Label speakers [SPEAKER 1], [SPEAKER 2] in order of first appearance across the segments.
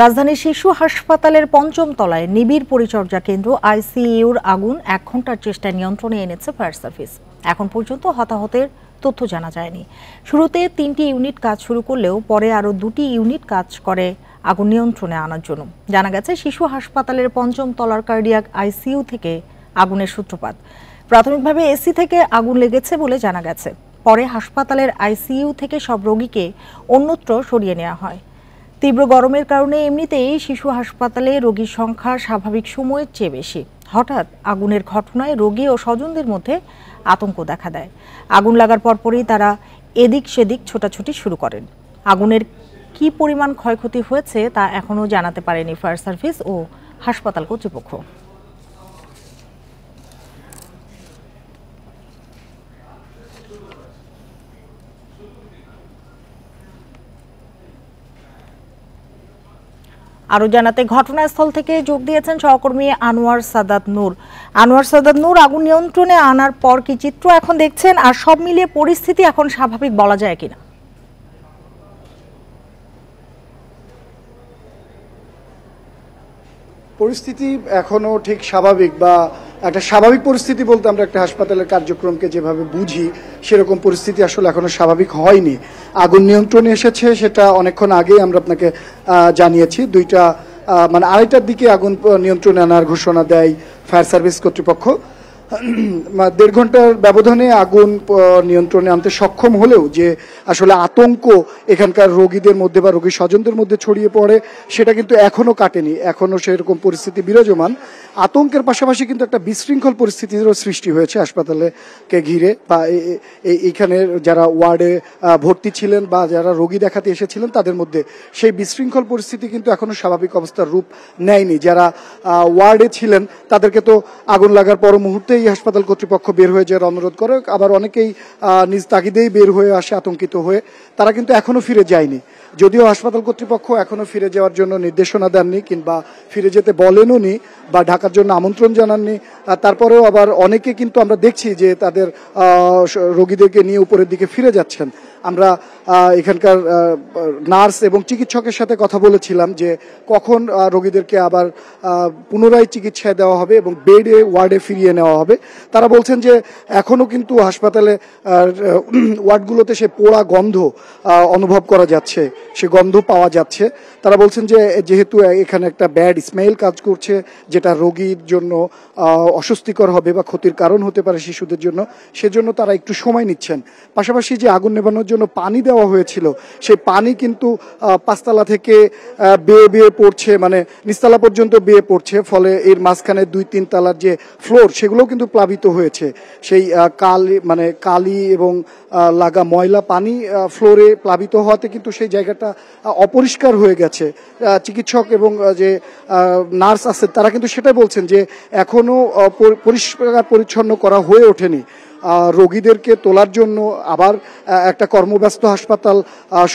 [SPEAKER 1] রাজধানীর শিশু হাসপাতালের পঞ্চম তলায় নিবিড় পরিচর্যা কেন্দ্র আইসিইউর আগুন 1 ঘন্টার চেষ্টায় নিয়ন্ত্রণে এনেছে ফায়ার সার্ভিস। এখন পর্যন্ত হতাহতের তথ্য জানা যায়নি। শুরুতে 3টি ইউনিট কাজ শুরু করলেও পরে আরও 2টি ইউনিট কাজ করে আগুন নিয়ন্ত্রণে আনার জন্য। জানা গেছে শিশু হাসপাতালের পঞ্চম তলার কার্ডিয়াক আইসিইউ থেকে আগুনের সূত্রপাত। প্রাথমিকভাবে এসি থেকে আগুন লেগেছে বলে জানা গেছে। পরে হাসপাতালের আইসিইউ থেকে সব রোগীকে অন্যত্র সরিয়ে নেওয়া হয়। তীব্র গরমের কারণে এমনিতেই শিশু হাসপাতালে রোগীর সংখ্যা স্বাভাবিক সময়ের চেয়ে বেশি। হঠাৎ আগুনের ঘটনায় রোগী ও স্বজনদের মধ্যে আতঙ্ক দেখা দেয়। আগুন লাগার পরপরই তারা এদিক সেদিক ছোটাছুটি শুরু করেন। আগুনের কী পরিমাণ ক্ষয়ক্ষতি হয়েছে তা এখনও জানাতে পারেনি ফায়ার সার্ভিস ও হাসপাতাল কর্তৃপক্ষ। আরো জানাতে ঘটনাস্থল থেকে যোগ দিয়েছেন সহকর্মী আনোয়ার সাদাত নূর। আনোয়ার সাদাত নূর, আগুন নিয়ন্ত্রণে আনার পর কি চিত্র এখন দেখছেন, আর সব মিলিয়ে পরিস্থিতি এখন স্বাভাবিক বলা যায় কিনা?
[SPEAKER 2] পরিস্থিতি এখনো ঠিক স্বাভাবিক, বা একটা স্বাভাবিক পরিস্থিতি বলতে আমরা একটা হাসপাতালের কার্যক্রমকে যেভাবে বুঝি সেরকম পরিস্থিতি আসলে এখনো স্বাভাবিক হয়নি। আগুন নিয়ন্ত্রণে এসেছে সেটা অনেকক্ষণ আগেই আমরা আপনাকে জানিয়েছি। আড়াইটার দিকে আগুন নিয়ন্ত্রণে আনার ঘোষণা দেয় ফায়ার সার্ভিস কর্তৃপক্ষ। 1.5 ঘন্টার ব্যবধানে আগুন নিয়ন্ত্রণে আনতে সক্ষম হলেও যে আসলে আতঙ্ক এখানকার রোগীদের মধ্যে বা রোগীর স্বজনদের মধ্যে ছড়িয়ে পড়ে সেটা কিন্তু এখনো কাটেনি। এখনো সেরকম পরিস্থিতি বিরাজমান। আতঙ্কের পাশাপাশি কিন্তু একটা বিশৃঙ্খল পরিস্থিতিরও সৃষ্টি হয়েছে হাসপাতালকে ঘিরে, বা এইখানে যারা ওয়ার্ডে ভর্তি ছিলেন বা যারা রোগী দেখাতে এসেছিলেন তাদের মধ্যে সেই বিশৃঙ্খল পরিস্থিতি কিন্তু এখনো স্বাভাবিক অবস্থার রূপ নেয়নি। যারা ওয়ার্ডে ছিলেন তাদেরকে তো আগুন লাগার পর মুহূর্তেই হাসপাতাল কর্তৃপক্ষ বের হয়ে যাওয়ার অনুরোধ করে, আবার অনেকেই নিজ তাগিদেই বের হয়ে আসে আতঙ্কিত হয়ে। তারা কিন্তু এখনো ফিরে যায়নি, যদিও হাসপাতাল কর্তৃপক্ষ এখনো ফিরে যাওয়ার জন্য নির্দেশনা দেননি কিংবা ফিরে যেতে বলেনও নি বা ঢাকার জন্য আমন্ত্রণ জানাননি। তারপরেও আবার অনেকে কিন্তু আমরা দেখছি যে তাদের রোগীদেরকে নিয়ে উপরের দিকে ফিরে যাচ্ছেন। আমরা এখানকার নার্স এবং চিকিৎসকের সাথে কথা বলেছিলাম যে কখন রোগীদেরকে আবার পুনরায় চিকিৎসায় দেওয়া হবে এবং বেডে ওয়ার্ডে ফিরিয়ে নেওয়া হবে। তারা বলছেন যে এখনো কিন্তু হাসপাতালে ওয়ার্ডগুলোতে সে পোড়া গন্ধ অনুভব করা যাচ্ছে, সে গন্ধ পাওয়া যাচ্ছে। তারা বলছেন যে যেহেতু এখানে একটা ব্যাড স্মেল কাজ করছে যেটা রোগীর জন্য অস্বস্তিকর হবে বা ক্ষতির কারণ হতে পারে শিশুদের জন্য, সেজন্য তারা একটু সময় নিচ্ছেন। পাশাপাশি যে আগুন নেভানোর জন্য পানি দেওয়া হয়েছিল সেই পানি কিন্তু 5 তলা থেকে বেয়ে বেয়ে পড়ছে, মানে নিচতলা পর্যন্ত বেয়ে পড়ছে। ফলে এর মাঝখানে 2-3 তলার যে ফ্লোর সেগুলোও কিন্তু প্লাবিত হয়েছে। সেই কালি এবং লাগা ময়লা পানি ফ্লোরে প্লাবিত হওয়াতে কিন্তু সেই জায়গাটা অপরিষ্কার হয়ে গেছে। চিকিৎসক এবং যে নার্স আছে তারা কিন্তু সেটাই বলছেন যে এখনো পরিষ্কার পরিচ্ছন্ন করা হয়ে ওঠেনি। রোগীদেরকে তোলার জন্য আবার একটা কর্মব্যস্ত হাসপাতাল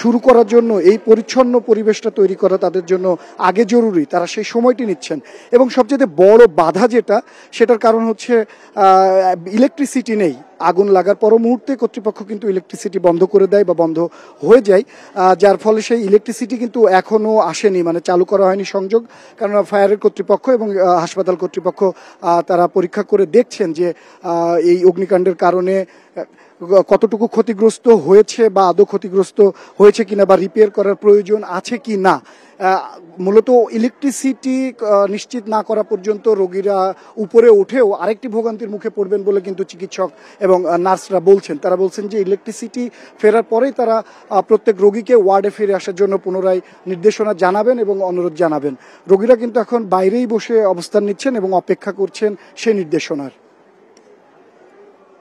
[SPEAKER 2] শুরু করার জন্য এই পরিচ্ছন্ন পরিবেশটা তৈরি করা তাদের জন্য আগে জরুরি। তারা সেই সময়টি নিচ্ছেন। এবং সবচেয়ে বড় বাধা সেটার কারণ হচ্ছে ইলেকট্রিসিটি নেই। আগুন লাগার পর মুহূর্তে কর্তৃপক্ষ কিন্তু ইলেকট্রিসিটি বন্ধ করে দেয় বা বন্ধ হয়ে যায়, যার ফলে সেই ইলেকট্রিসিটি কিন্তু এখনো আসেনি, মানে চালু করা হয়নি সংযোগ। কারণ ফায়ারের কর্তৃপক্ষ এবং হাসপাতাল কর্তৃপক্ষ তারা পরীক্ষা করে দেখছেন যে এই অগ্নিকাণ্ডের কারণে কতটুকু ক্ষতিগ্রস্ত হয়েছে বা আদৌ ক্ষতিগ্রস্ত হয়েছে কিনা বা রিপেয়ার করার প্রয়োজন আছে কি না। মূলত ইলেকট্রিসিটি নিশ্চিত না করা পর্যন্ত রোগীরা উপরে উঠেও আরেকটি ভোগান্তির মুখে পড়বেন বলে কিন্তু চিকিৎসক এবং নার্সরা বলছেন। তারা বলছেন যে ইলেকট্রিসিটি ফেরার পরেই তারা প্রত্যেক রোগীকে ওয়ার্ডে ফিরে আসার জন্য পুনরায় নির্দেশনা জানাবেন এবং অনুরোধ জানাবেন। রোগীরা কিন্তু এখন বাইরেই বসে অবস্থান নিচ্ছেন এবং অপেক্ষা করছেন সেই নির্দেশনার।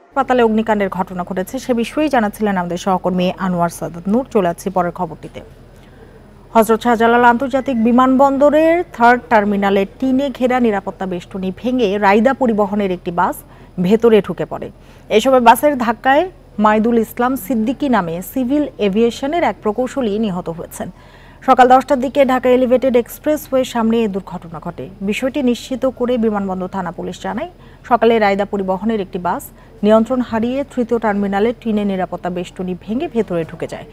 [SPEAKER 1] হাসপাতালে অগ্নিকাণ্ডের ঘটনা ঘটেছে সে বিষয়েই জানাচ্ছিলেন আমাদের সহকর্মী আনোয়ার সাদাত নূর। চলে যাচ্ছি পরের খবরটিতে। হযরত শাহজালাল আন্তর্জাতিক বিমানবন্দরের 3rd টার্মিনালে টিনে ঘেরা নিরাপত্তা বেষ্টনী ভেঙে রাইদা পরিবহনের একটি বাস ভেতরে ঢুকে পড়ে। এই সময় বাসের ধাক্কায় মাইদুল ইসলাম সিদ্দিকী নামে সিভিল এভিয়েশনের এক প্রকৌশলী নিহত হয়েছেন। সকাল 10টার দিকে ঢাকা এলিভেটেড এক্সপ্রেসওয়ের সামনে এই দুর্ঘটনা ঘটে। বিষয়টি নিশ্চিত করে বিমানবন্দর থানা পুলিশ জানায়, সকালে রাইদা পরিবহনের একটি বাস নিয়ন্ত্রণ হারিয়ে 3য় টার্মিনালে টিনে নিরাপত্তা বেষ্টনী ভেঙে ভেতরে ঢুকে যায়।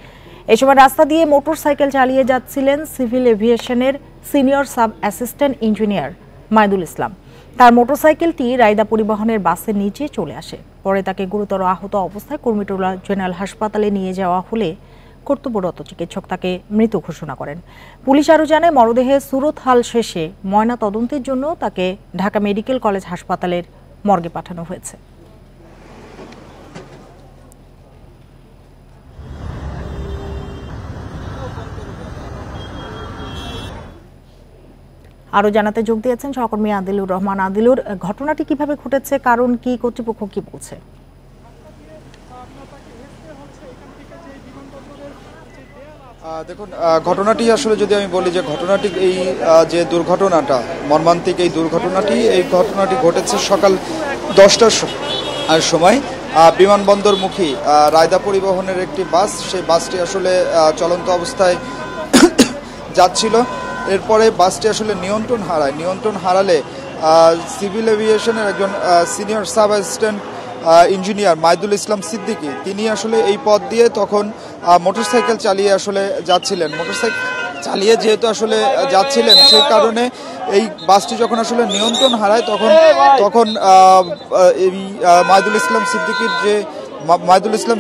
[SPEAKER 1] এই সময় রাস্তা দিয়ে মোটরসাইকেল চালিয়ে যাচ্ছিলেন সিভিল এভিয়েশনের senior sub assistant engineer Maidul Islam. তার মোটরসাইকেলটি রায়দা পরিবহনের বাসের নিচে চলে আসে। পরে তাকে গুরুতর আহত অবস্থায় কুর্মিটোলা জেনারেল হাসপাতালে নিয়ে যাওয়া হলে কর্তব্যরত চিকিৎসক তাকে মৃত ঘোষণা করেন। পুলিশ আরও জানায়, মরদেহে সুরতহাল শেষে ময়না তদন্তের জন্য তাকে ঢাকা মেডিকেল কলেজ হাসপাতালের মর্গে পাঠানো হয়েছে। আরও জানাতে যোগ দিয়েছেন সহকর্মী আদিলুর রহমান। আদিলুর, ঘটনাটি কিভাবে ঘটেছে, কারণ কি, কর্তৃপক্ষ কি বলছে?
[SPEAKER 3] দেখুন, ঘটনাটি আসলে যদি আমি বলি যে ঘটনাটি এই যে দুর্ঘটনাটা, মর্মান্তিক এই ঘটনাটি ঘটেছে সকাল 10টার সময় বিমানবন্দরমুখী রায়দা পরিবহনের একটি বাস, সেই বাসটি আসলে চলন্ত অবস্থায় যাচ্ছিল। এরপরে বাসটি আসলে নিয়ন্ত্রণ হারালে সিভিল এভিয়েশনের একজন senior sub assistant engineer Maidul Islam Siddiqui, তিনি আসলে এই পথ দিয়ে তখন মোটরসাইকেল চালিয়ে আসলে যাচ্ছিলেন। মোটরসাইকেল চালিয়ে যেহেতু আসলে যাচ্ছিলেন, সেই কারণে এই বাসটি যখন আসলে নিয়ন্ত্রণ হারায় তখন এই মাইদুল ইসলাম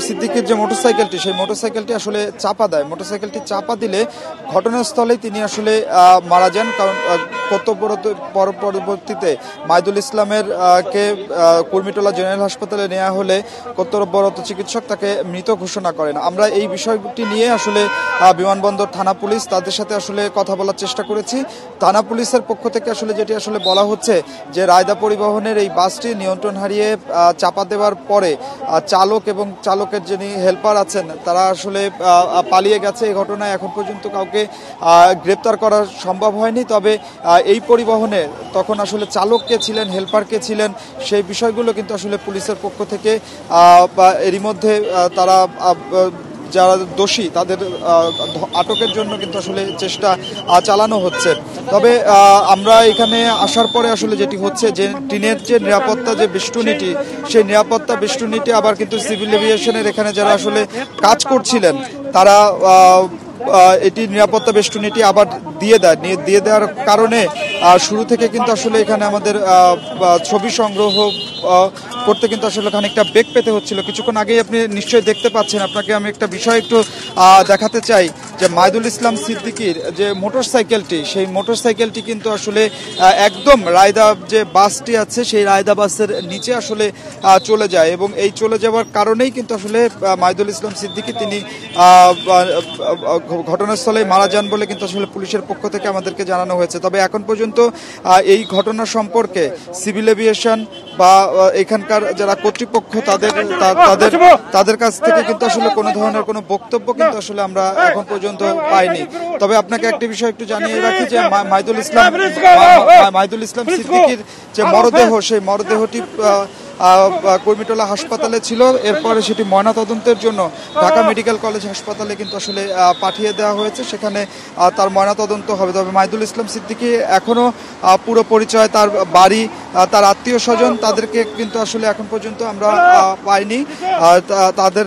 [SPEAKER 3] সিদ্দিকীর যে মোটরসাইকেলটি, সেই মোটরসাইকেলটি আসলে চাপা দেয়। মোটরসাইকেলটি চাপা দিলে ঘটনাস্থলেই তিনি আসলে মারা যান। কারণ কর্তব্যরত পরবর্তীতে মাইদুল ইসলামের কে কুর্মিটোলা জেনারেল হাসপাতালে নেওয়া হলে কর্তব্যরত চিকিৎসক তাকে মৃত ঘোষণা করেন। আমরা এই বিষয়টি নিয়ে আসলে বিমানবন্দর থানা পুলিশ, তাদের সাথে আসলে কথা বলার চেষ্টা করেছি। থানা পুলিশের পক্ষ থেকে আসলে যেটি আসলে বলা হচ্ছে যে রায়দা পরিবহনের এই বাসটি নিয়ন্ত্রণ হারিয়ে চাপা দেওয়ার পরে এবং চালকের যিনি হেল্পার আছেন তারা আসলে পালিয়ে গেছে। এই ঘটনায় এখন পর্যন্ত কাউকে গ্রেপ্তার করা সম্ভব হয়নি। তবে এই পরিবহনে তখন আসলে চালক কে ছিলেন, হেল্পার কে ছিলেন, সেই বিষয়গুলো কিন্তু আসলে পুলিশের পক্ষ থেকে এরই মধ্যে তারা যারা দোষী তাদের আটকের জন্য কিন্তু আসলে চেষ্টা চালানো হচ্ছে। তবে আমরা এখানে আসার পরে আসলে যেটি হচ্ছে যে টিনের যে নিরাপত্তা যে বেষ্টনীটি, সেই নিরাপত্তা বেষ্টনীটি আবার কিন্তু সিভিল এভিয়েশনের এখানে যারা আসলে কাজ করছিলেন তারা এটি নিরাপত্তা বেষ্টনীটি আবার দিয়ে দেওয়ার কারণে শুরু থেকে কিন্তু আসলে এখানে আমাদের ছবি সংগ্রহ করতে কিন্তু আসলে খানিকটা বেগ পেতে হচ্ছিল। কিছুক্ষণ আগেই আপনি নিশ্চয়ই দেখতে পাচ্ছেন, আপনাকে আমি একটা বিষয় একটু দেখাতে চাই যে মাইদুল ইসলাম সিদ্দিকীর যে মোটরসাইকেলটি, সেই মোটরসাইকেলটি কিন্তু আসলে একদম রায়দা যে বাসটি আছে সেই রায়দা বাসের নিচে আসলে চলে যায় এবং এই চলে যাওয়ার কারণেই কিন্তু আসলে মাইদুল ইসলাম সিদ্দিকী তিনি ঘটনাস্থলে মারা যান বলে কিন্তু আসলে পুলিশের পক্ষ থেকে আমাদেরকে জানানো হয়েছে। তবে এখন পর্যন্ত এই ঘটনা সম্পর্কে সিভিল এভিয়েশন বা এখানকার যারা কর্তৃপক্ষ তাদের কাছ থেকে কিন্তু আসলে কোনো ধরনের কোনো বক্তব্য কিন্তু আসলে আমরা এখন পর্যন্ত পাইনি। তবে আপনাকে একটি বিষয় একটু জানিয়ে রাখি যে মাইদুল ইসলাম সিদ্দিকীর যে মরদেহ, সেই মরদেহটি কুর্মিটোলা হাসপাতালে ছিল। এরপরে সেটি ময়নাতদন্তের জন্য ঢাকা মেডিকেল কলেজ হাসপাতালে কিন্তু আসলে পাঠিয়ে দেওয়া হয়েছে, সেখানে তার ময়নাতদন্ত হবে। তবে মাইদুল ইসলাম সিদ্দিকী এখনো পুরো পরিচয়, তার বাড়ি, তার আত্মীয় স্বজন, তাদেরকে কিন্তু আসলে এখন পর্যন্ত আমরা পাইনি, তাদের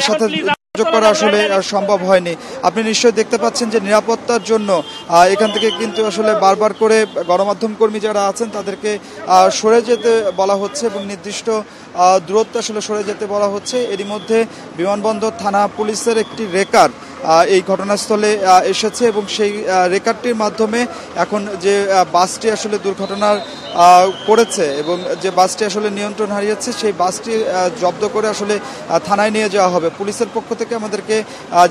[SPEAKER 3] সাথে যোগাযোগ করা আসলে সম্ভব হয়নি। আপনি নিশ্চয়ই দেখতে পাচ্ছেন যে নিরাপত্তার জন্য এখান থেকে কিন্তু আসলে বারবার করে গণমাধ্যম কর্মী যারা আছেন তাদেরকে সরে যেতে বলা হচ্ছে এবং নির্দিষ্ট দূরত্বে আসলে সরে যেতে বলা হচ্ছে। এরই মধ্যে বিমানবন্দর থানা পুলিশের একটি রেকার এই ঘটনাস্থলে এসেছে এবং সেই রেকারটির মাধ্যমে এখন যে বাসটি আসলে দুর্ঘটনার করেছে এবং যে বাসটি আসলে নিয়ন্ত্রণ হারিয়েছে সেই বাসটি জব্দ করে আসলে থানায় নিয়ে যাওয়া হবে। পুলিশের পক্ষ থেকে আমাদেরকে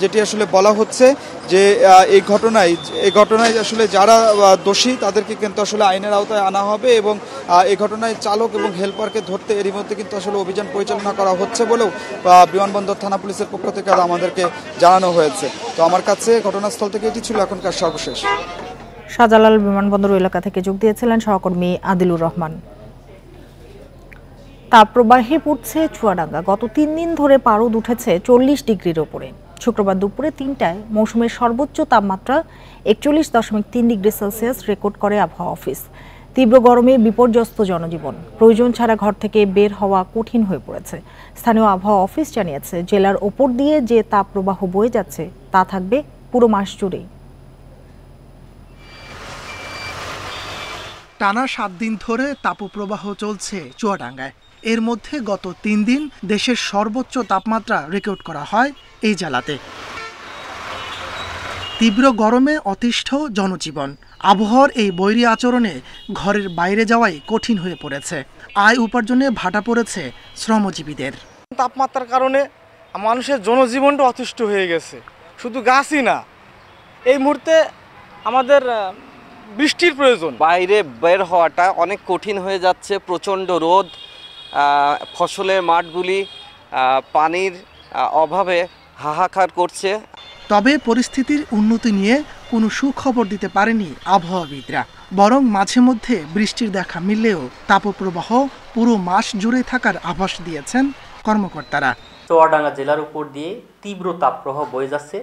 [SPEAKER 3] যেটি আসলে বলা হচ্ছে যে এই ঘটনায় আসলে যারা দোষী তাদেরকে কিন্তু আসলে আইনের আওতায় আনা হবে এবং এই ঘটনায় চালক এবং হেল্পারকে ধরতে এরই মধ্যে কিন্তু আসলে অভিযান পরিচালনা করা হচ্ছে বলেও বিমানবন্দর থানা পুলিশের পক্ষ থেকে আমাদেরকে জানানো হয়েছে। তো আমার কাছে ঘটনাস্থল থেকে এটি ছিল এখনকার সর্বশেষ।
[SPEAKER 1] শাহজালাল বিমানবন্দর এলাকা থেকে যোগ দিয়েছিলেন সহকর্মী আদিলুর রহমান। তাপপ্রবাহে পড়ছে চুয়াডাঙ্গা। গত 3 দিন ধরে পারদ উঠেছে 40 ডিগ্রির ওপরে। শুক্রবার দুপুরে 3টায় মৌসুমের সর্বোচ্চ তাপমাত্রা 41.3 ডিগ্রি সেলসিয়াস রেকর্ড করে আবহাওয়া অফিস। তীব্র গরমে বিপর্যস্ত জনজীবন, প্রয়োজন ছাড়া ঘর থেকে বের হওয়া কঠিন হয়ে পড়েছে। স্থানীয় আবহাওয়া অফিস জানিয়েছে, জেলার ওপর দিয়ে যে তাপপ্রবাহ বয়ে যাচ্ছে তা থাকবে পুরো মাস জুড়েই।
[SPEAKER 4] টানা 7 দিন ধরে তাপপ্রবাহ চলছে চুয়াডাঙ্গায়। এর মধ্যে গত 3 দিন দেশের সর্বোচ্চ তাপমাত্রা রেকর্ড করা হয় এই জেলাতে। তীব্র গরমে অতিষ্ঠ জনজীবন। আবহাওয়ার এই বৈরী আচরণে ঘরের বাইরে যাওয়াই কঠিন হয়ে পড়েছে। আয় উপার্জনে ভাটা পড়েছে শ্রমজীবীদের।
[SPEAKER 5] তাপমাত্রার কারণে মানুষের জনজীবনটা অতিষ্ঠ হয়ে গেছে। শুধু গাছই না, এই মুহূর্তে আমাদের বৃষ্টির প্রয়োজন।
[SPEAKER 6] বাইরে বের হওয়াটা অনেক কঠিন হয়ে যাচ্ছে। প্রচণ্ড রোদ, ফসলের মাঠগুলি পানির অভাবে হাহাকার করছে।
[SPEAKER 4] তবে পরিস্থিতির উন্নতি নিয়ে কোনো সুখবর দিতে পারেনি আবহাওয়াবিদরা। বরং মাঝে মধ্যে বৃষ্টির দেখা মিললেও তাপপ্রবাহ পুরো মাস জুড়ে থাকার আভাস দিয়েছেন কর্মকর্তারা।
[SPEAKER 7] চুয়াডাঙ্গা জেলার উপর দিয়ে তীব্র তাপপ্রবাহ বয়ে যাচ্ছে।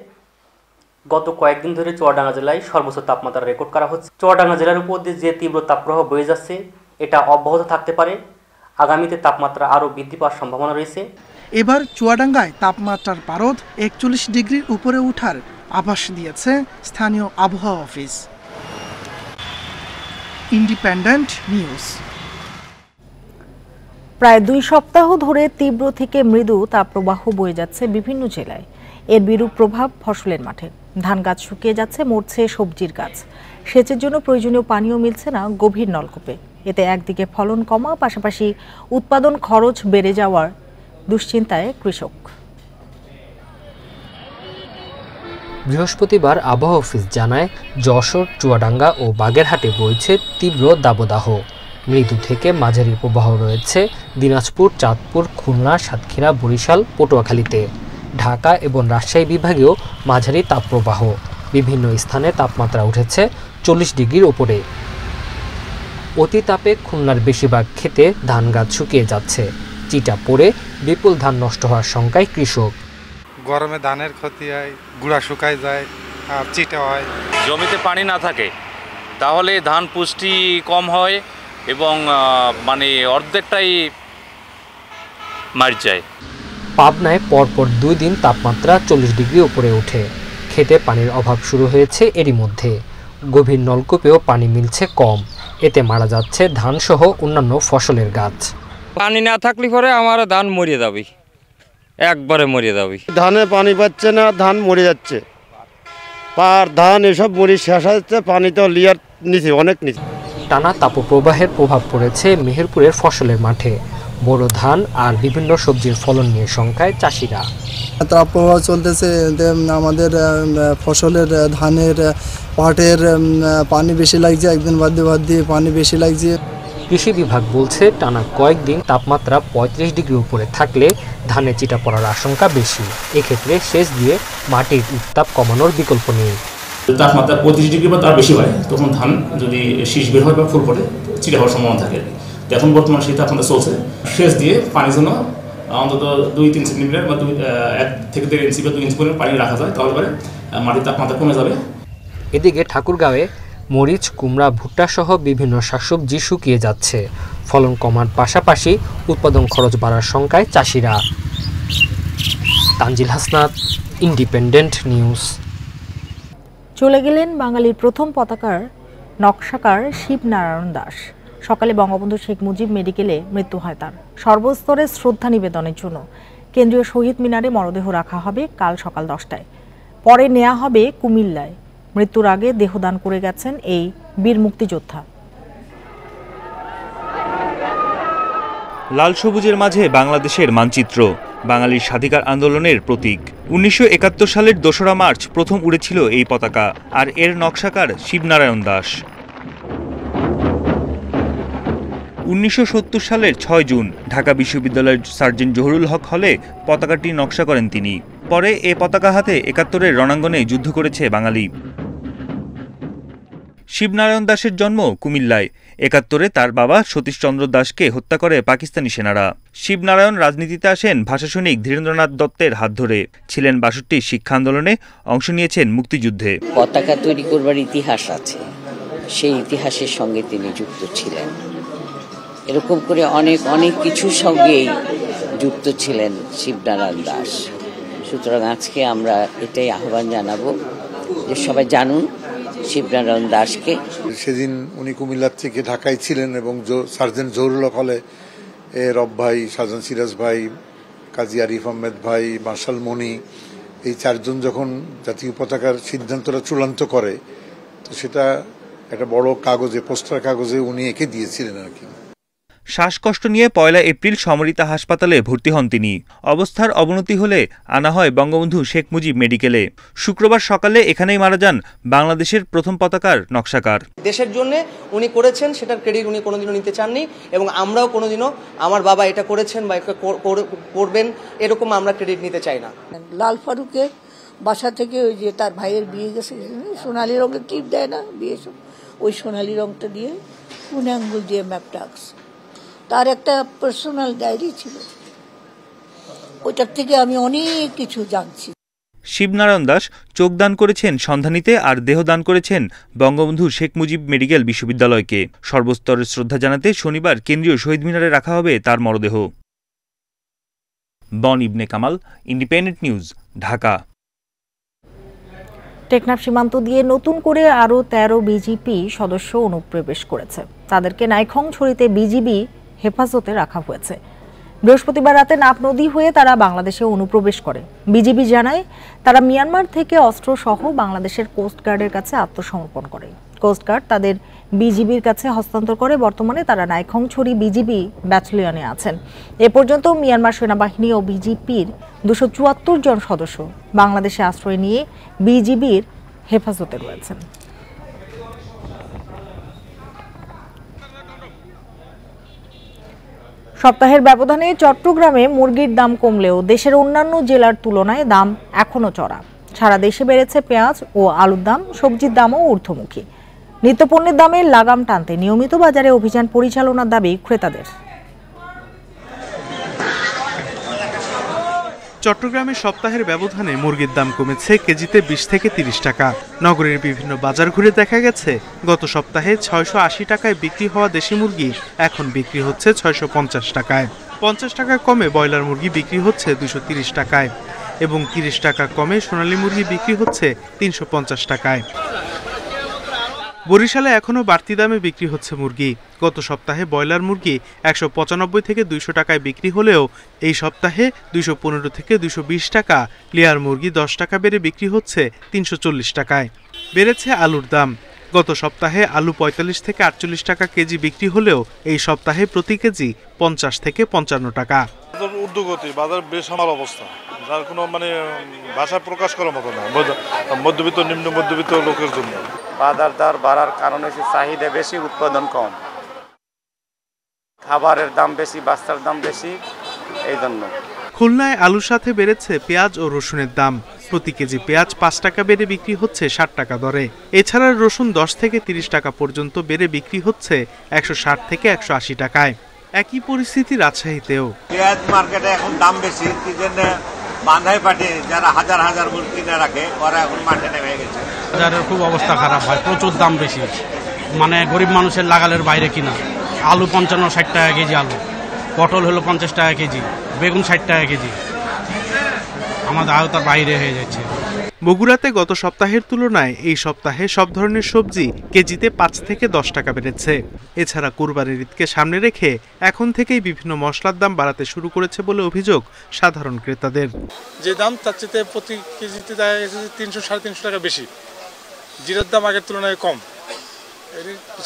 [SPEAKER 7] গত কয়েকদিন ধরে চুয়াডাঙ্গা জেলায় সর্বোচ্চ তাপমাত্রা রেকর্ড করা হচ্ছে। চুয়াডাঙ্গা জেলার উপর দিয়ে যে তীব্র তাপপ্রবাহ বয়ে যাচ্ছে এটা অব্যাহত থাকতে পারে। আগামীতে তাপমাত্রা আরও বৃদ্ধি পাওয়ার সম্ভাবনা রয়েছে।
[SPEAKER 4] এবার চুয়াডাঙ্গায় তাপমাত্রার পারদ 41 ডিগ্রির উপরে ওঠার আভাস দিয়েছে স্থানীয় আবহাওয়া অফিস। Independent news.
[SPEAKER 1] প্রায় 2 সপ্তাহ ধরে তীব্র থেকে মৃদু তাপপ্রবাহ বয়ে যাচ্ছে বিভিন্ন জেলায়। এর বিরূপ প্রভাব ফসলের মাঠে। ধান গাছ শুকিয়ে যাচ্ছে, মরছে সবজির গাছ। সেচের জন্য প্রয়োজনীয় পানিও মিলছে না গভীর নলকূপে। এতে একদিকে ফলন কমা, পাশাপাশি উৎপাদন খরচ বেড়ে যাওয়ার দুশ্চিন্তায় কৃষক।
[SPEAKER 8] বৃহস্পতিবার আবহাওয়া অফিস জানায়, যশোর, চুয়াডাঙ্গা ও বাগেরহাটে বইছে তীব্র দাবদাহ। মৃদু থেকে মাঝারি প্রবাহ রয়েছে দিনাজপুর, চাঁদপুর, খুলনা, সাতক্ষীরা, বরিশাল, পটুয়াখালীতে। ঢাকা এবং রাজশাহী বিভাগেও মাঝারি তাপপ্রবাহ। বিভিন্ন স্থানে তাপমাত্রা উঠেছে 40 ডিগ্রির ওপরে। অতি তাপে খুলনার বেশিরভাগ ক্ষেতে ধান গাছ শুকিয়ে যাচ্ছে। চিটা পড়ে বিপুল ধান নষ্ট হওয়ার শঙ্কায় কৃষক।
[SPEAKER 9] গরমে ধানের ক্ষতি হয়, গুঁড়া শুকায় যায় আর চিটা হয়।
[SPEAKER 10] জমিতে পানি না থাকে তাহলে ধান পুষ্টি কম হয় এবং অর্ধেকটাই মার যায়।
[SPEAKER 8] পাবনায় পরপর 2 দিন তাপমাত্রা 40 ডিগ্রি উপরে ওঠে। খেতে পানির অভাব শুরু হয়েছে এরই মধ্যে। গভীর নলকূপেও পানি মিলছে কম। এতে মারা যাচ্ছে ধানসহ অন্যান্য ফসলের গাছ।
[SPEAKER 10] পানি না থাকলে পরে আমার ধান মরে যাবে, একবারে মরে যাবে।
[SPEAKER 11] ধানে পানি পাচ্ছে না, ধান মরে যাচ্ছে। পার ধান এসব মরে শেষ হচ্ছে। পানি তো লিয়ার নিচে, অনেক নিচে।
[SPEAKER 8] টানা তাপপ্রবাহের প্রভাব পড়েছে মেহেরপুরের ফসলের মাঠে। বড় ধান আর বিভিন্ন সবজির ফলন নিয়ে শঙ্কায় চাষিরা।
[SPEAKER 12] তাপপ্রবাহ চলতেছে, আমাদের ফসলের ধানের পাটের পানি বেশি লাগছে, একদিন বাদ দিয়ে পানি বেশি লাগছে।
[SPEAKER 8] কৃষি বিভাগ বলছে, টানা কয়েকদিন তাপমাত্রা 35 ডিগ্রি উপরে থাকলে ধানে চিটা পড়ার আশঙ্কা বেশি। এক্ষেত্রে সেচ দিয়ে মাটির উত্তাপ কমানোর বিকল্প নেই।
[SPEAKER 13] তাপমাত্রা 35 ডিগ্রি বা তার বেশি হয় তখন ধান যদি শীষ বের হয় বা ফুল পড়ে চিটা হওয়ার সম্ভাবনা থাকে। এখন বর্তমানে সেই তাপমাত্রা চলছে। সেচ দিয়ে পানির জন্য অন্তত 2-3 সেন্টিমিটার বা 1 থেকে 1.5 ইঞ্চি বা 2 ইঞ্চি পরিমাণ পানি রাখা যায়, তাহলে পরে মাটির তাপমাত্রা কমে যাবে।
[SPEAKER 8] এদিকে ঠাকুরগাঁওয়ে মরিচ, কুমড়া, ভুট্টা সহ বিভিন্ন শাকসবজি শুকিয়ে যাচ্ছে। ফলন কমার পাশাপাশি উৎপাদন খরচ বাড়ার শঙ্কায় চাষিরা। Tanzil Hasnat, independent news.
[SPEAKER 1] চলে গেলেন বাঙালির প্রথম পতাকার নকশাকার শিবনারায়ণ দাস। সকালে বঙ্গবন্ধু শেখ মুজিব মেডিকেলে মৃত্যু হয় তার। সর্বস্তরে শ্রদ্ধা নিবেদনের জন্য কেন্দ্রীয় শহীদ মিনারে মরদেহ রাখা হবে কাল সকাল 10টায়। পরে নেওয়া হবে কুমিল্লায়। মৃত্যুর আগে দেহদান করে গেছেন এই বীর মুক্তিযোদ্ধা।
[SPEAKER 14] লাল সবুজের মাঝে বাংলাদেশের মানচিত্র, বাঙালির স্বাধিকার আন্দোলনের প্রতীক। 1971 সালের 2রা মার্চ প্রথম উড়েছিল এই পতাকা, আর এর নকশাকার শিবনারায়ণ দাস। 1970 সালের 6 জুন ঢাকা বিশ্ববিদ্যালয়ের সার্জেন্ট জহুরুল হক হলে পতাকাটি নকশা করেন তিনি। পরে এ পতাকা হাতে 71-এর রণাঙ্গনে যুদ্ধ করেছে বাঙালি। শিবনারায়ণ দাসের জন্ম কুমিল্লায়। 71-এ তার বাবা সতীশচন্দ্র দাসকে হত্যা করে পাকিস্তানি সেনারা। শিবনারায়ণ রাজনীতিতে আসেন ভাষাসৈনিক ধীরেন্দ্রনাথ দত্তের হাত ধরে। ছিলেন 62 শিক্ষা আন্দোলনে, অংশ নিয়েছেন মুক্তিযুদ্ধে।
[SPEAKER 15] পতাকা তৈরি করবার ইতিহাস আছে, সেই ইতিহাসের সঙ্গে তিনি যুক্ত ছিলেন। এরকম করে অনেক অনেক কিছুর সঙ্গেই যুক্ত ছিলেন শিবনারায়ণ দাস। সুতরাং আজকে আমরা এটাই আহ্বান জানাবো যে সবাই জানুন শিবনারায়ণ দাসকে।
[SPEAKER 16] সেদিন উনি কুমিল্লার থেকে ঢাকায় ছিলেন এবং সার্জেন্ট জহুরুল হলে রব ভাই, শাহজাহান সিরাজ ভাই, কাজী আরিফ আহমেদ ভাই, মার্শাল মনি, এই চারজন যখন জাতীয় পতাকার সিদ্ধান্তটা চূড়ান্ত করে, তো সেটা একটা বড় কাগজে, পোস্টার কাগজে উনি এঁকে দিয়েছিলেন আর কি।
[SPEAKER 14] শ্বাসকষ্ট নিয়ে 1 এপ্রিল সমরিতা হাসপাতালে ভর্তি হন তিনি। অবস্থার অবনতি হলে আনা হয় বঙ্গবন্ধু শেখ মুজিব মেডিকেলে। শুক্রবার সকালে এখানেই মারা যান বাংলাদেশের প্রথম পতাকার নকশাকার।
[SPEAKER 17] দেশের জন্য উনি করেছেন, সেটার ক্রেডিট উনি কোনোদিনও নিতে চাননি এবং আমরাও কোনোদিনও আমার বাবা এটা করেছেন বা করবেন এরকম আমরা ক্রেডিট নিতে চাই না।
[SPEAKER 18] লাল ফারুকের বাসা থেকে ওই যে তার ভাইয়ের বিয়ে গেছে, সোনালী রঙের টিপ দেয় না বিয়ে, ওই সোনালী রঙটা দিয়ে কোন আঙ্গুল দিয়ে ম্যাপটা আঁকছে। তার একটা পার্সোনাল ডায়েরি ছিল, ওইটার থেকে আমি অনেক কিছু জানছি।
[SPEAKER 14] শিবনারায়ণ দাস চোখদান করেছেন সন্ধানীতে আর দেহদান করেছেন বঙ্গবন্ধু শেখ মুজিব মেডিকেল বিশ্ববিদ্যালয়কে। সর্বস্তরের শ্রদ্ধা জানাতে শনিবার কেন্দ্রীয় শহীদ মিনারে রাখা হবে তার মরদেহ। বন ইবনে কামাল, ইন্ডিপেন্ডেন্ট নিউজ, ঢাকা।
[SPEAKER 1] টেকনাফ সীমান্ত দিয়ে নতুন করে আরও 13 বিজিপি সদস্য অনুপ্রবেশ করেছে। তাদেরকে নাইখংছড়িতে বিজিবি হেফাজতে রাখা হয়েছে। বৃহস্পতিবার রাতে নাফ নদী হয়ে তারা বাংলাদেশে অনুপ্রবেশ করে। বিজিবি জানায় তারা মিয়ানমার থেকে অস্ত্রসহ বাংলাদেশের কোস্টগার্ডের কাছে আত্মসমর্পণ করে। কোস্টগার্ড তাদের বিজিবির কাছে হস্তান্তর করে। বর্তমানে তারা নাইখংছড়ি বিজিবি ব্যাটালিয়নে আছেন। এ পর্যন্ত মিয়ানমার সেনাবাহিনী ও বিজিপির 274 জন সদস্য বাংলাদেশে আশ্রয় নিয়ে বিজিবির হেফাজতে রয়েছেন। সপ্তাহের ব্যবধানে চট্টগ্রামে মুরগির দাম কমলেও দেশের অন্যান্য জেলার তুলনায় দাম এখনো চড়া। সারা দেশে বেড়েছে পেঁয়াজ ও আলুর দাম, সবজির দামও ঊর্ধ্বমুখী। নিত্যপণ্যের দামে লাগাম টানতে নিয়মিত বাজারে অভিযান পরিচালনার দাবি ক্রেতাদের।
[SPEAKER 19] চট্টগ্রামে সপ্তাহের ব্যবধানে মুরগির দাম কমেছে কেজিতে 20 থেকে 30 টাকা। নগরের বিভিন্ন বাজার ঘুরে দেখা গেছে গত সপ্তাহে 680 টাকায় বিক্রি হওয়া দেশি মুরগি এখন বিক্রি হচ্ছে 650 টাকায়। 50 টাকা কমে ব্রয়লার মুরগি বিক্রি হচ্ছে 230 টাকায় এবং 30 টাকা কমে সোনালী মুরগি বিক্রি হচ্ছে 350 টাকায়। বরিশালে এখনও বাড়তি দামে বিক্রি হচ্ছে মুরগি। গত সপ্তাহে ব্রয়লার মুরগি 195 থেকে 200 টাকায় বিক্রি হলেও এই সপ্তাহে 215 থেকে 220 টাকা, লেয়ার মুরগি 10 টাকা বেড়ে বিক্রি হচ্ছে 340 টাকায়। বেড়েছে আলুর দাম। গত সপ্তাহে আলু 45 থেকে 48 টাকা কেজি বিক্রি হলেও এই সপ্তাহে প্রতি কেজি 50 থেকে 55 টাকা।
[SPEAKER 20] ঊর্ধ্বগতি বাজার বেশ আমার অবস্থা, যার কোনো ভাষা প্রকাশ করার মতো না মধ্যবিত্ত নিম্ন মধ্যবিত্ত লোকের জন্য।
[SPEAKER 21] বাজার দর বাড়ার কারণে চাহিদা বেশি, উৎপাদন কম, খাবারের দাম বেশি, বাচ্চার দাম বেশি, এই জন্য।
[SPEAKER 19] খুলনায় আলুর সাথে বেড়েছে পেঁয়াজ ও রসুনের দাম। প্রতি কেজি পেঁয়াজ 5 টাকা বেড়ে বিক্রি হচ্ছে 60 টাকা দরে। এছাড়া রসুন 10 থেকে 30 টাকা পর্যন্ত বেড়ে বিক্রি হচ্ছে 160 থেকে 180 টাকায়। একই পরিস্থিতি রাজশাহীতেও।
[SPEAKER 22] পেঁয়াজ মার্কেটে এখন দাম বেশি, কি জন্য বাঁধাই পাটে যারা হাজার হাজার মুরগি কিনে রাখে ওরা এখন মাঠে নেমে গেছে।
[SPEAKER 23] বাজারের খুব অবস্থা খারাপ হয়, প্রচুর দাম বেশি, মানে গরিব মানুষের লাগালের বাইরে কিনা। আলু 55-60 টাকা কেজি আলু, পটল হলো 50 টাকা কেজি, বেগুন 60 টাকা কেজি, আমাদের আওতার বাইরে হয়ে যাচ্ছে।
[SPEAKER 19] বগুড়াতে গত সপ্তাহের তুলনায় এই সপ্তাহে সব ধরনের সবজি কেজিতে 5 থেকে 10 টাকা বেড়েছে। এছাড়া কুরবানির ঈদকে সামনে রেখে এখন থেকেই বিভিন্ন মশলার দাম বাড়াতে শুরু করেছে বলে অভিযোগ সাধারণ ক্রেতাদের।
[SPEAKER 20] যে দাম তার চেয়ে প্রতি কেজিতে 300-350 টাকা বেশি। জিরার দাম আগের তুলনায় কম,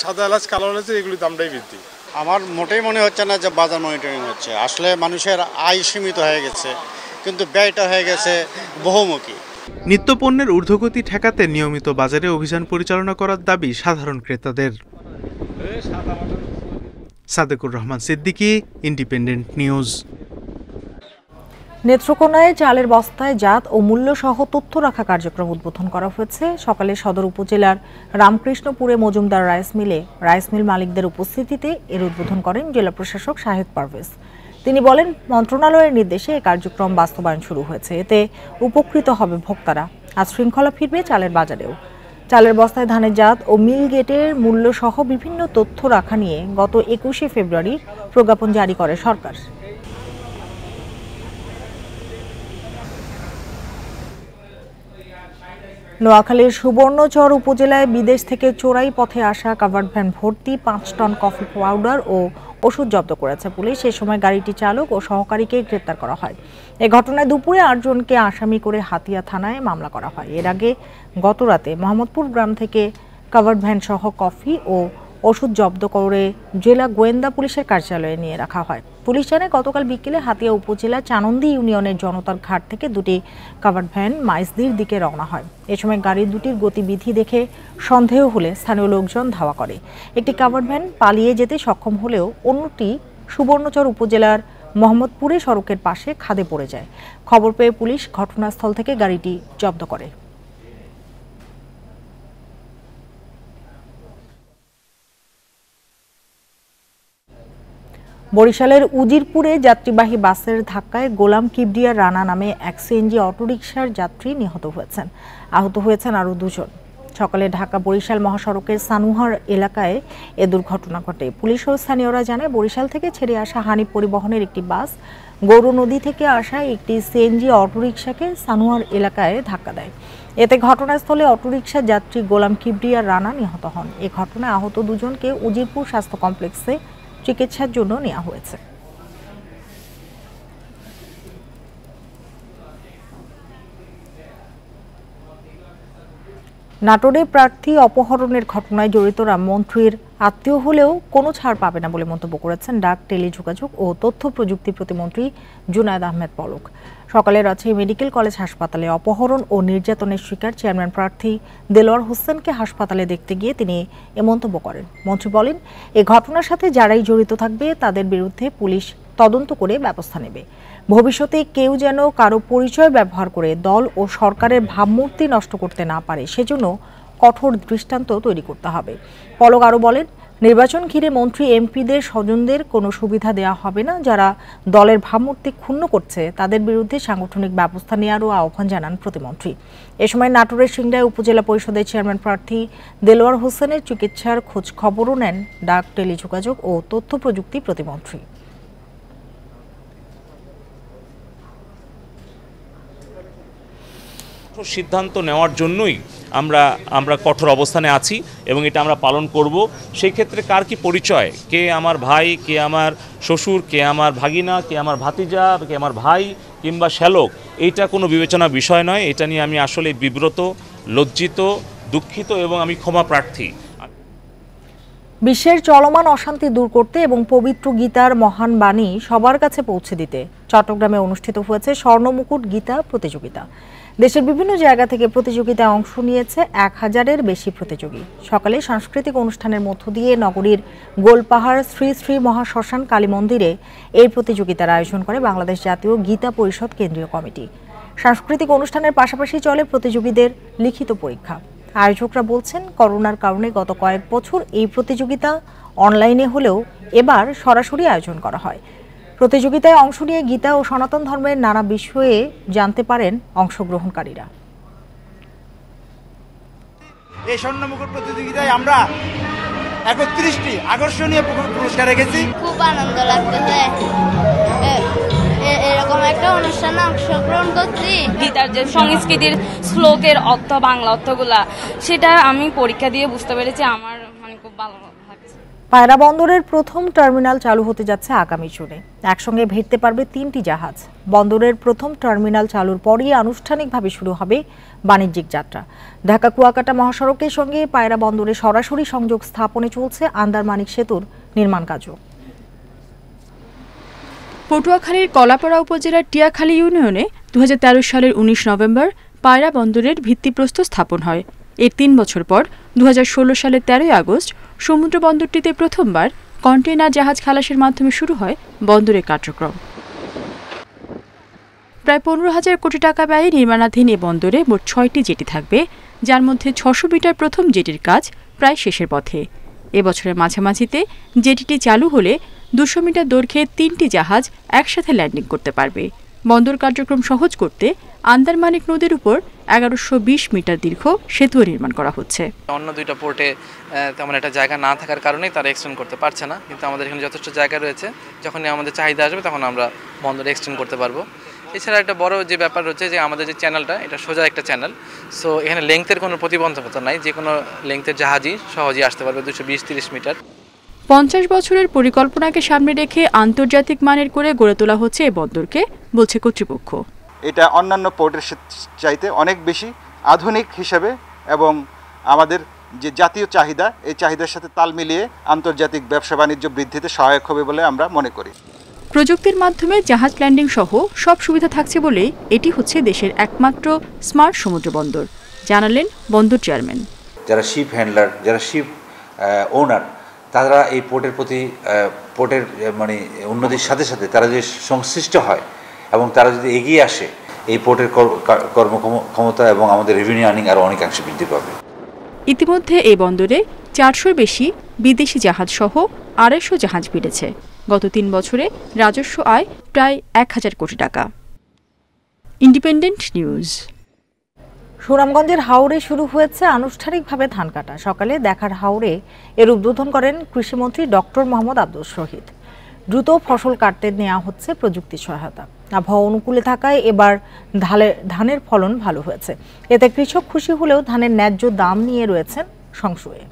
[SPEAKER 20] সাদা এলাচ, কালো এলাচ এগুলির দামটাই বৃদ্ধি।
[SPEAKER 11] আমার মোটেই মনে হচ্ছে না যে বাজার মনিটরিং হচ্ছে। আসলে মানুষের আয় সীমিত হয়ে গেছে, কিন্তু ব্যয়টা হয়ে গেছে বহুমুখী।
[SPEAKER 19] নিত্যপণ্যের ঊর্ধ্বগতি ঠেকাতে নিয়মিত বাজারে অভিযান পরিচালনা করার দাবি সাধারণ ক্রেতাদের। Sadequr Rahman Siddiqui, Independent News.
[SPEAKER 1] নেত্রকোনায় চালের বস্তায় জাত ও মূল্য সহ তথ্য রাখা কার্যক্রম উদ্বোধন করা হয়েছে। সকালে সদর উপজেলার রামকৃষ্ণপুরে মজুমদার রাইস মিল মালিকদের উপস্থিতিতে এর উদ্বোধন করেন জেলা প্রশাসক শাহেদ পারভেজ। তিনি বলেন, মন্ত্রণালয়ের নির্দেশে এই কার্যক্রম বাস্তবায়ন শুরু হয়েছে। এতে উপকৃত হবে ভোক্তারা। আজ শৃঙ্খলা ফিরবে চালের বাজারেও। চালের বস্তায় ধানের জাত ও মিল গেটের মূল্য সহ বিভিন্ন তথ্য রাখা নিয়ে গত 21শে ফেব্রুয়ারি প্রজ্ঞাপন জারি করে সরকার। নোয়াখালীর সুবর্ণচর উপজেলায় বিদেশ থেকে চোরাই পথে আসা কাভার্ড ভ্যান ভর্তি 5 টন কফি পাউডার ও ওষুধ জব্দ করেছে পুলিশ। সে সময় গাড়িটি চালক ও সহকারীকে গ্রেপ্তার করা হয়। এ ঘটনায় দুপুরে 8 জনকে আসামি করে হাতিয়া থানায় মামলা করা হয়। এর আগে গতরাতে মোহাম্মদপুর গ্রাম থেকে কাভার্ড ভ্যান সহ কফি ও ওষুধ জব্দ করে জেলা গোয়েন্দা পুলিশের কার্যালয়ে নিয়ে রাখা হয়। পুলিশ জানায় গতকাল বিকেলে হাতিয়া উপজেলা চানন্দি ইউনিয়নের জনতার ঘাট থেকে দুটি কাভার্ড ভ্যান মাইজদির দিকে রওনা হয়। এ সময় গাড়ি দুটির গতিবিধি দেখে সন্দেহ হলে স্থানীয় লোকজন ধাওয়া করে। একটি কাভার্ড ভ্যান পালিয়ে যেতে সক্ষম হলেও অন্যটি সুবর্ণচর উপজেলার মোহাম্মদপুরে সড়কের পাশে খাদে পড়ে যায়। খবর পেয়ে পুলিশ ঘটনাস্থল থেকে গাড়িটি জব্দ করে। বরিশালের উজিরপুরে যাত্রীবাহী বাসের ধাক্কায় গোলাম কিবরিয়া রানা নামে এক সিএনজি অটোরিকশার যাত্রী নিহত হয়েছেন। আহত হয়েছেন আরও 2 জন। সকালে ঢাকা বরিশাল মহাসড়কের সানুহার এলাকায় এ দুর্ঘটনা ঘটে। পুলিশ ও স্থানীয়রা জানায় বরিশাল থেকে ছেড়ে আসা হানিফ পরিবহনের একটি বাস গৌরনদী থেকে আসা একটি সিএনজি অটোরিকশাকে সানুহার এলাকায় ধাক্কা দেয়। এতে ঘটনাস্থলে অটোরিকশা যাত্রী গোলাম কিবরিয়া রানা নিহত হন। এ ঘটনায় আহত 2 জনকে উজিরপুর স্বাস্থ্য কমপ্লেক্সে চিকিৎসার জন্য নেওয়া হয়েছে। নাটোরে প্রার্থী অপহরণের ঘটনায় জড়িতরা মন্ত্রীর আত্মীয় হলেও কোনো ছাড় পাবে না বলে মন্তব্য করেছেন ডাক, টেলিযোগাযোগ ও তথ্য প্রযুক্তি প্রতিমন্ত্রী জুনায়েদ আহমেদ পলক। সকালে রাজশাহী মেডিকেল কলেজ হাসপাতালে অপহরণ ও নির্যাতনের শিকার চেয়ারম্যান প্রার্থী দেলোয়ার হোসেনকে হাসপাতালে দেখতে গিয়ে তিনি এ মন্তব্য করেন। মন্ত্রী বলেন, এই ঘটনার সাথে যারাই জড়িত থাকবে তাদের বিরুদ্ধে পুলিশ তদন্ত করে ব্যবস্থা নেবে। ভবিষ্যতে কেউ যেন কারো পরিচয় ব্যবহার করে দল ও সরকারের ভাবমূর্তি নষ্ট করতে না পারে সেজন্য কঠোর দৃষ্টান্ত তৈরি করতে হবে। পলক আরও বলেন, নির্বাচন ঘিরে মন্ত্রী এমপিদের স্বজনদের কোনো সুবিধা দেওয়া হবে না। যারা দলের ভাবমূর্তি ক্ষুণ্ণ করছে তাদের বিরুদ্ধে সাংগঠনিক ব্যবস্থা নেওয়ারও আহ্বান জানান প্রতিমন্ত্রী। এ সময় নাটোরের সিংড়ায় উপজেলা পরিষদের চেয়ারম্যান প্রার্থী দেলোয়ার হোসেনের চিকিৎসার খোঁজ খবরও নেন ডাক, টেলিযোগাযোগ ও তথ্য প্রযুক্তি প্রতিমন্ত্রী।
[SPEAKER 2] সিদ্ধান্ত নেওয়ার জন্যই আমরা কঠোর অবস্থানে আছি এবং এটা আমরা পালন করব। সেই ক্ষেত্রে কার কি পরিচয়, কে আমার ভাই, কে আমার শ্বশুর, কে আমার ভাগিনা, কে আমার ভাতিজা, কে আমার ভাই কিংবা শ্যালক, এইটা কোনো বিবেচনার বিষয় নয়। এটা নিয়ে আমি আসলে বিব্রত, লজ্জিত, দুঃখিত এবং আমি ক্ষমা প্রার্থী।
[SPEAKER 1] বিশ্বের চলমান অশান্তি দূর করতে এবং পবিত্র গীতার মহান বাণী সবার কাছে পৌঁছে দিতে চট্টগ্রামে অনুষ্ঠিত হয়েছে স্বর্ণমুকুট গীতা প্রতিযোগিতা। দেশের বিভিন্ন জায়গা থেকে প্রতিযোগিতায় অংশ নিয়েছে 1000-এর বেশি প্রতিযোগী। সকালে সাংস্কৃতিক অনুষ্ঠানের মধ্য দিয়ে নগরীর গোলপাহাড় শ্রী শ্রী মহাশ্মশান কালী মন্দিরে এই প্রতিযোগিতার আয়োজন করে বাংলাদেশ জাতীয় গীতা পরিষদ কেন্দ্রীয় কমিটি। সাংস্কৃতিক অনুষ্ঠানের পাশাপাশি চলে প্রতিযোগীদের লিখিত পরীক্ষা। আয়োজকরা বলছেন, করোনার কারণে গত কয়েক বছর এই প্রতিযোগিতা অনলাইনে হলেও এবার সরাসরি আয়োজন করা হয়। প্রতিযোগিতায় অংশ নিয়ে গীতা ও সনাতন ধর্মের নানা বিষয়ে জানতে পারেন অংশগ্রহণকারীরা।
[SPEAKER 3] এই স্বর্ণমুকুট প্রতিযোগিতায় আমরা 31টি আকর্ষণীয় পুরস্কার রেখেছি।
[SPEAKER 5] খুব আনন্দ লাগতেছে এরকম একটা অনুষ্ঠানে অংশগ্রহণ করছি।
[SPEAKER 24] গীতার যে সংস্কৃতির শ্লোকের অর্থ, বাংলা অর্থগুলা, সেটা আমি পরীক্ষা দিয়ে বুঝতে পেরেছি। আমার খুব ভালো লাগছে।
[SPEAKER 1] পায়রা বন্দরের প্রথম টার্মিনাল চালু হতে যাচ্ছে আগামী জুনে। একসঙ্গে ভিড়তে পারবে 3টি জাহাজ। বন্দরের প্রথম টার্মিনাল চালুর পরই আনুষ্ঠানিকভাবে শুরু হবে বাণিজ্যিক যাত্রা। ঢাকা কুয়াকাটা মহাসড়কের সঙ্গে পায়রা বন্দরে সরাসরি সংযোগ স্থাপনে চলছে আন্দারমানিক সেতুর নির্মাণ কাজও।
[SPEAKER 25] পটুয়াখালীর কলাপাড়া উপজেলার টিয়াখালী ইউনিয়নে 2013 সালের 19 নভেম্বর পায়রা বন্দরের ভিত্তিপ্রস্তর স্থাপন হয়। এর 3 বছর পর 2016 সালের 13 আগস্ট সমুদ্র বন্দরটিতে প্রথমবার কন্টেইনার জাহাজ খালাসের মাধ্যমে শুরু হয় বন্দরের কার্যক্রম। প্রায় 15,000 কোটি টাকা ব্যয়ে নির্মাণাধীন এ বন্দরে মোট 6টি জেটি থাকবে, যার মধ্যে 600 মিটার প্রথম জেটির কাজ প্রায় শেষের পথে। এবছরের মাঝামাঝিতে জেটিটি চালু হলে 200 মিটার দৈর্ঘ্যে 3টি জাহাজ একসাথে ল্যান্ডিং করতে পারবে। বন্দর কার্যক্রম সহজ করতে আন্দারমানিক নদীর উপর 1120 মিটার দীর্ঘ সেতু নির্মাণ করা হচ্ছে।
[SPEAKER 4] অন্য দুইটা পোর্টে তেমন একটা জায়গা না থাকার কারণেই তারা এক্সটেন্ড করতে পারছে না, কিন্তু আমাদের এখানে যথেষ্ট জায়গা রয়েছে। যখনই আমাদের চাহিদা আসবে তখন আমরা বন্দর এক্সটেন্ড করতে পারবো। এছাড়া একটা বড় যে ব্যাপার রয়েছে যে আমাদের যে চ্যানেলটা, এটা সোজা একটা চ্যানেল, সো এখানে লেংথের কোনো প্রতিবন্ধকতা নাই, যে কোনো লেংথের জাহাজই সহজেই আসতে পারবে 220-30 মিটার।
[SPEAKER 25] 50 বছরের পরিকল্পনাকে সামনে রেখে আন্তর্জাতিক মানের করে গড়ে তোলা হচ্ছে এই বন্দরকে, বলছে কর্তৃপক্ষ।
[SPEAKER 6] এটা অন্যান্য পোর্টের চাইতে অনেক বেশি আধুনিক হিসেবে এবং আমাদের যে জাতীয় চাহিদা, এই চাহিদার সাথে তাল মিলিয়ে আন্তর্জাতিক ব্যবসা বাণিজ্য বৃদ্ধিতে সহায়ক হবে বলে আমরা মনে করি।
[SPEAKER 25] প্রযুক্তির মাধ্যমে জাহাজ ল্যান্ডিং সহ সব সুবিধা থাকছে বলে এটি হচ্ছে দেশের একমাত্র স্মার্ট সমুদ্র বন্দর, জানালেন বন্দর চেয়ারম্যান।
[SPEAKER 7] যারা শিপ হ্যান্ডলার, যারা শিপ ওনার, তারা এই পোর্টের প্রতি পোর্টের মানে উন্নতির সাথে সাথে তারা যে সংশ্লিষ্ট হয় এবং তারা যদি এগিয়ে আসে, এই পোর্টের কর্মক্ষমতা এবং আমাদের রেভিনিউ আর্নিং আরও অনেকাংশে বৃদ্ধি পাবে।
[SPEAKER 25] ইতিমধ্যে এই বন্দরে 400-র বেশি বিদেশি জাহাজ সহ 250 জাহাজ ভিড়েছে। গত 3 বছরে রাজস্ব আয় প্রায় 1000 কোটি টাকা। Independent news.
[SPEAKER 1] সুনামগঞ্জের হাওরে শুরু হয়েছে আনুষ্ঠানিকভাবে ধান কাটা। সকালে দেখার হাওরে এর উদ্বোধন করেন কৃষিমন্ত্রী ডক্টর মোহাম্মদ আব্দুল শহীদ। দ্রুত ফসল কাটতে নেওয়া হচ্ছে প্রযুক্তির সহায়তা। আবহাওয়া অনুকূলে থাকায় এবার ধানের ফলন ভালো হয়েছে। এতে কৃষক খুশি হলেও ধানের ন্যায্য দাম নিয়ে রয়েছেন সংশয়ে।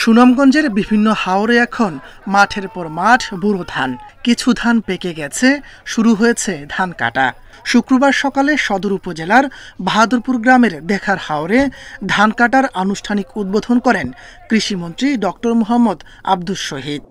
[SPEAKER 9] সুনামগঞ্জের বিভিন্ন হাওরে এখন মাঠের পর মাঠ বুড়ো ধান, কিছু ধান পেকে গেছে, শুরু হয়েছে ধান কাটা। শুক্রবার সকালে সদর উপজেলার বাহাদুরপুর গ্রামের দেখার হাওরে ধান কাটার আনুষ্ঠানিক উদ্বোধন করেন কৃষিমন্ত্রী ডক্টর মোহাম্মদ আব্দুল শহীদ।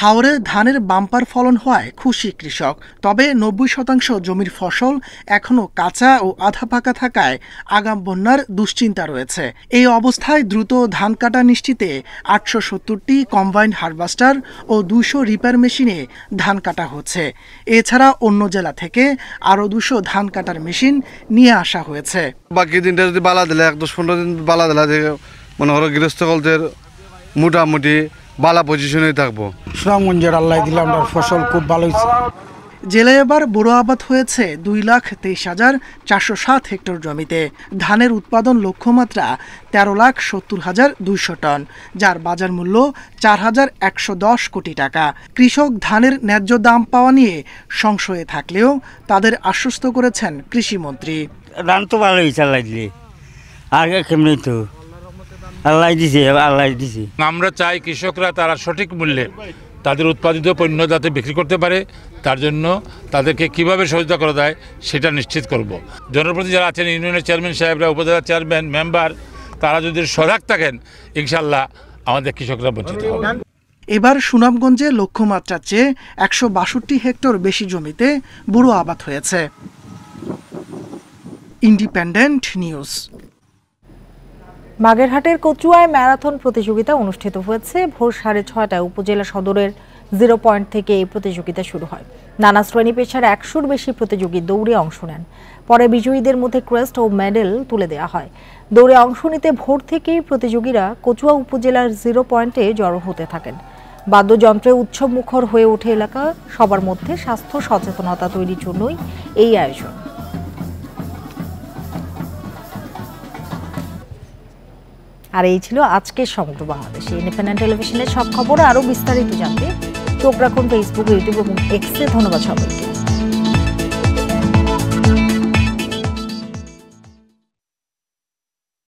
[SPEAKER 9] হাওরে ধানের বাম্পার ফলন হওয়ায় খুশি কৃষক, তবে 90% জমির ফসল এখনও কাঁচা ও আধা পাকা থাকায় আগাম বন্যার দুশ্চিন্তা রয়েছে। এই অবস্থায় দ্রুত ধান কাটা নিশ্চিতে 870টি কম্বাইন্ড হারভেস্টার ও 200 রিপার মেশিনে ধান কাটা হচ্ছে। এছাড়া অন্য জেলা থেকে আরও 200 ধান কাটার মেশিন নিয়ে আসা হয়েছে।
[SPEAKER 10] বাকি দিনটা যদি বালা দিলে 10-15 দিন বালা দিলে মনে হলো গৃহস্থকলদের মোটামুটি বালা পজিশনে থাকবো।
[SPEAKER 26] সুনামগঞ্জের আল্লাহ দিলে আমরা ফসল খুব ভালো হয়েছে।
[SPEAKER 9] জেলায় এবার বড় আবাদ হয়েছে 2,23,407 হেক্টর জমিতে। ধানের উৎপাদন লক্ষ্যমাত্রা 13,70,200 টন, যার বাজার মূল্য 4,110 কোটি টাকা। কৃষক ধানের ন্যায্য দাম পাওয়া নিয়ে সংশয়ে থাকলেও তাদের আশ্বস্ত করেছেন কৃষিমন্ত্রী।
[SPEAKER 27] ধান তো ভালো হয়েছে আল্লাহ দিলে, আগে কেমনি তো আল্লাহ দিছে, আল্লাহ দিছে।
[SPEAKER 28] আমরা চাই কৃষকরা তারা সঠিক মূল্যে তাদের উৎপাদিত পণ্য যাতে বিক্রি করতে পারে, তার জন্য তাদেরকে কিভাবে সহযোগিতা করা যায় সেটা নিশ্চিত করব। জনপ্রতিনিধি যারা আছেন, ইউনিয়নের চেয়ারম্যান সাহেবরা, উপজেলা চেয়ারম্যান, মেম্বার, তারা যদি সজাগ থাকেন, ইনশাল্লাহ আমাদের কৃষকরা বঞ্চিত হবে।
[SPEAKER 9] এবার সুনামগঞ্জে লক্ষ্যমাত্রার চেয়ে 162 হেক্টর বেশি জমিতে বুড়ো আবাদ হয়েছে। Independent news.
[SPEAKER 1] বাগেরহাটের কচুয়ায় ম্যারাথন প্রতিযোগিতা অনুষ্ঠিত হয়েছে। ভোর 6:30টায় উপজেলা সদরের 0 পয়েন্ট থেকে এই প্রতিযোগিতা শুরু হয়। নানা শ্রেণী পেশার 100-র বেশি প্রতিযোগী দৌড়ে অংশ নেন। পরে বিজয়ীদের মধ্যে ক্রেস্ট ও মেডেল তুলে দেওয়া হয়। দৌড়ে অংশ নিতে ভোর থেকেই প্রতিযোগীরা কচুয়া উপজেলার 0 পয়েন্টে জড়ো হতে থাকেন। বাদ্যযন্ত্রে উৎসব মুখর হয়ে ওঠে এলাকা। সবার মধ্যে স্বাস্থ্য সচেতনতা তৈরির জন্যই এই আয়োজন। আর এই ছিল আজকের সমগ্র বাংলাদেশে ইন্ডিপেন্ডেন্ট টেলিভিশনের সব খবর। আরও বিস্তারিত জানতে চোখ রাখুন ফেসবুক, ইউটিউব এবং এক্সে। ধন্যবাদ সবাইকে।